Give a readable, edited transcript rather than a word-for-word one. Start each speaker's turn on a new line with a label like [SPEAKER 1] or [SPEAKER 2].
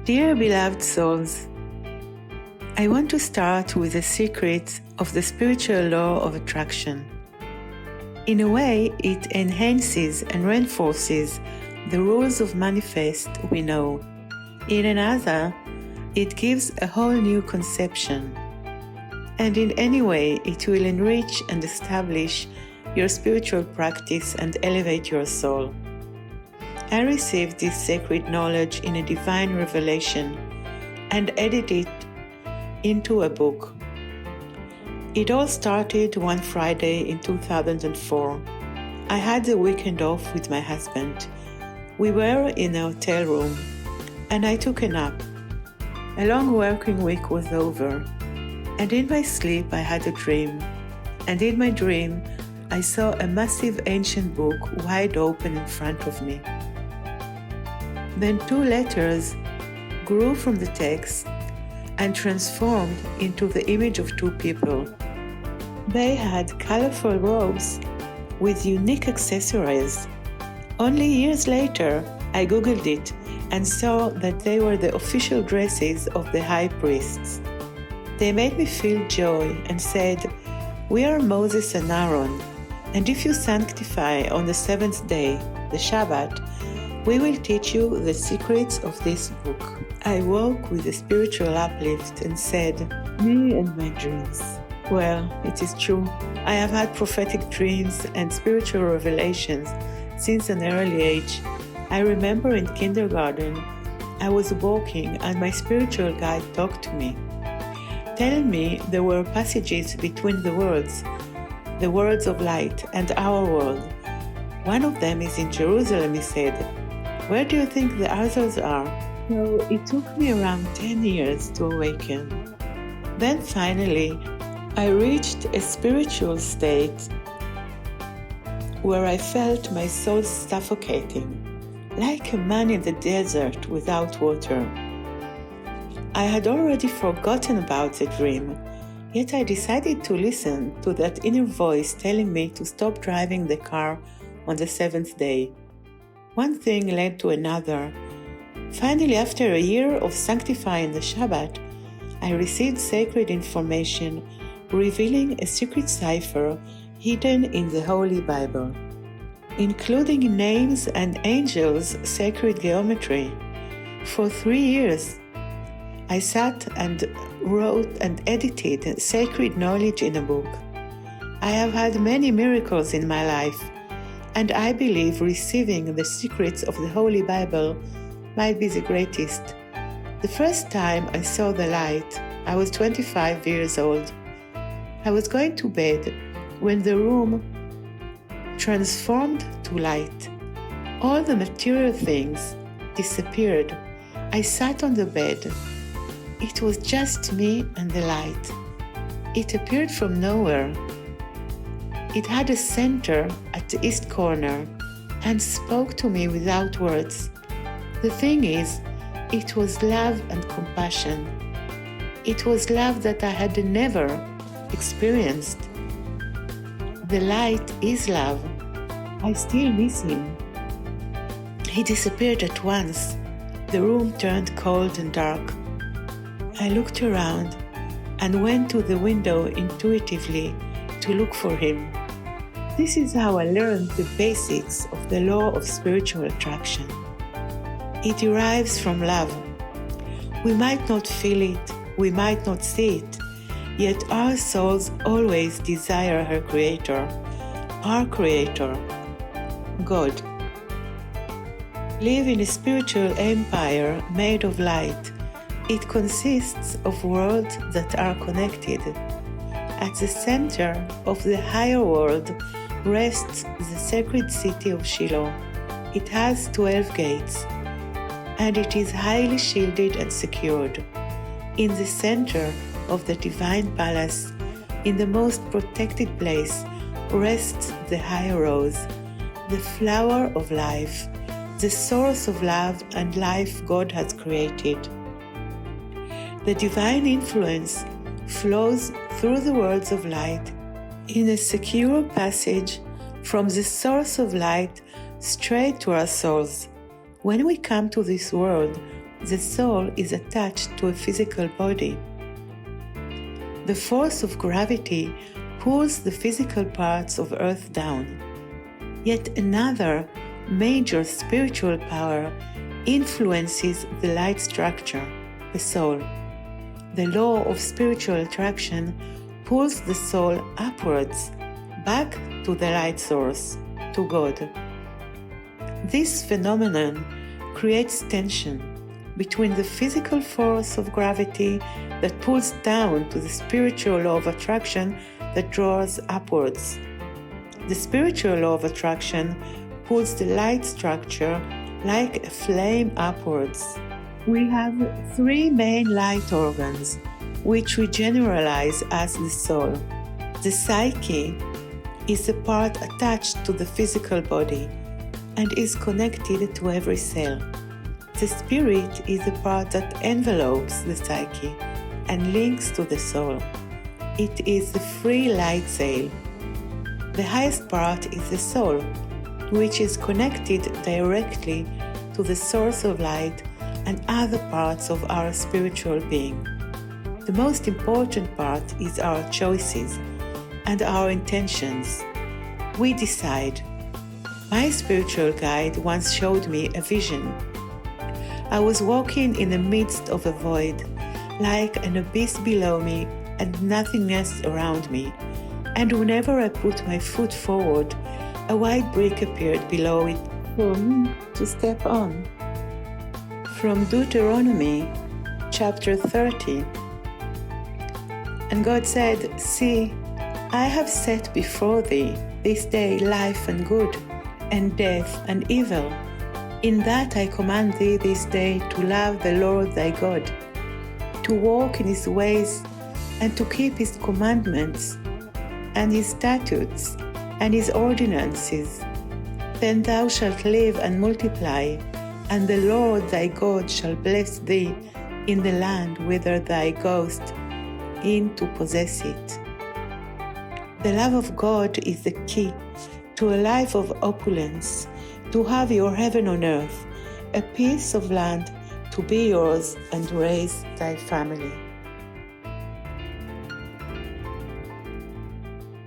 [SPEAKER 1] Dear beloved souls, I want to start with the secret of the spiritual law of attraction. In a way, it enhances and reinforces the rules of manifest we know. In another, it gives a whole new conception. And in any way, it will enrich and establish your spiritual practice and elevate your soul. I received this sacred knowledge in a divine revelation and edited it into a book. It all started one Friday in 2004. I had the weekend off with my husband. We were in a hotel room and I took a nap. A long working week was over, and in my sleep I had a dream. And in my dream, I saw a massive ancient book wide open in front of me. Then two letters grew from the text and transformed into the image of two people. They had colorful robes with unique accessories. Only years later, I googled it and saw that they were the official dresses of the high priests. They made me feel joy and said, "We are Moses and Aaron, and if you sanctify on the seventh day, the Shabbat, we will teach you the secrets of this book." I woke with a spiritual uplift and said, "Me and my dreams." Well, it is true. I have had prophetic dreams and spiritual revelations since an early age. I remember in kindergarten, I was walking and my spiritual guide talked to me, telling me there were passages between the words of light and our world. One of them is in Jerusalem, he said. Where do you think the others are? So it took me around 10 years to awaken. Then finally, I reached a spiritual state where I felt my soul suffocating, like a man in the desert without water. I had already forgotten about the dream, yet I decided to listen to that inner voice telling me to stop driving the car on the seventh day. One thing led to another. Finally, after a year of sanctifying the Shabbat, I received sacred information revealing a secret cipher hidden in the Holy Bible, including names and angels' sacred geometry. For 3 years, I sat and wrote and edited sacred knowledge in a book. I have had many miracles in my life, and I believe receiving the secrets of the Holy Bible might be the greatest. The first time I saw the light, I was 25 years old. I was going to bed when the room transformed to light. All the material things disappeared. I sat on the bed. It was just me and the light. It appeared from nowhere. It had a center at the east corner and spoke to me without words. The thing is, it was love and compassion. It was love that I had never experienced. The light is love. I still miss him. He disappeared at once. The room turned cold and dark. I looked around and went to the window intuitively to look for him. This is how I learned the basics of the law of spiritual attraction. It derives from love. We might not feel it, we might not see it, yet our souls always desire her Creator, our Creator, God. Live in a spiritual empire made of light. It consists of worlds that are connected. At the center of the higher world rests the sacred city of Shiloh. It has 12 gates, and it is highly shielded and secured. In the center of the divine palace, in the most protected place, rests the higher rose, the flower of life, the source of love and life God has created. The divine influence flows through the worlds of light in a secure passage from the source of light straight to our souls. When we come to this world, the soul is attached to a physical body. The force of gravity pulls the physical parts of Earth down. Yet another major spiritual power influences the light structure, the soul. The law of spiritual attraction pulls the soul upwards, back to the light source, to God. This phenomenon creates tension between the physical force of gravity that pulls down to the spiritual law of attraction that draws upwards. The spiritual law of attraction pulls the light structure like a flame upwards. We have three main light organs, which we generalize as the soul. The psyche is the part attached to the physical body and is connected to every cell. The spirit is the part that envelopes the psyche and links to the soul. It is the free light sail. The highest part is the soul, which is connected directly to the source of light and other parts of our spiritual being. The most important part is our choices and our intentions. We decide. My spiritual guide once showed me a vision. I was walking in the midst of a void, like an abyss below me and nothingness around me, and whenever I put my foot forward, a white brick appeared below it for me to step on. From Deuteronomy chapter 30. And God said, "See, I have set before thee this day life and good, and death and evil. In that I command thee this day to love the Lord thy God, to walk in his ways, and to keep his commandments, and his statutes, and his ordinances. Then thou shalt live and multiply, and the Lord thy God shall bless thee in the land whither thou goest in to possess it." The love of God is the key to a life of opulence, to have your heaven on earth, a piece of land to be yours and raise thy family.